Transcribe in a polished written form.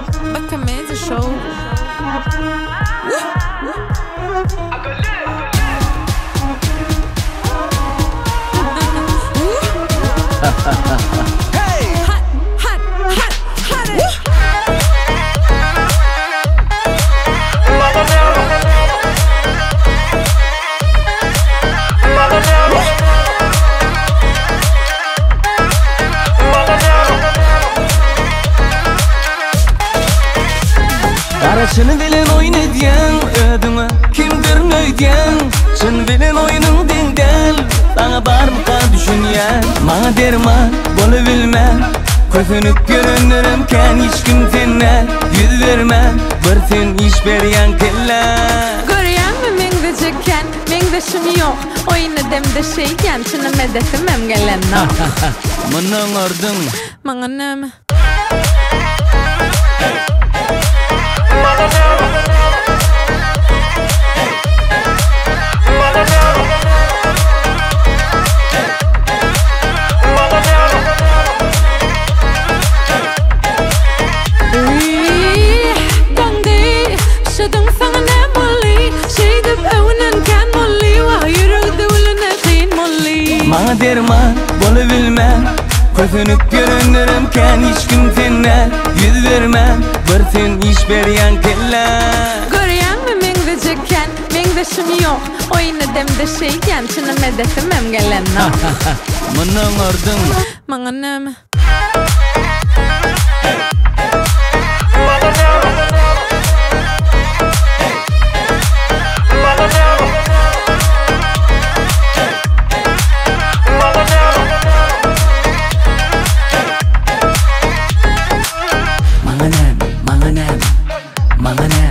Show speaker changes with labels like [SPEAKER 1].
[SPEAKER 1] Bakameza show.
[SPEAKER 2] Şunu bilen oyun ediyen ödümü kimdir nöydiyen Şunu bilen oyunun dingel Bana bar mı ka düşünyen Bana derman bolu bilmem Kötünüp görünürümken hiç kim senne Yüz vermem bir sen iş beriyen kella
[SPEAKER 1] Görüyen mi mengde cekken Mengdeşim yok oyun edemde şeyken Şunu medetimem gelen
[SPEAKER 2] Mının ordun
[SPEAKER 1] Mağanım
[SPEAKER 2] Bana derman bolu bilmem Kötünüp görünürümken hiç kim senne Yüz vermem bir sen iş beriyen kella
[SPEAKER 1] Görüyen mi mengde cekken Mengdeşim yok oyun edemde şeyken Şunu medetimem gelen
[SPEAKER 2] Mının ordun
[SPEAKER 1] Mağanım
[SPEAKER 2] Manganem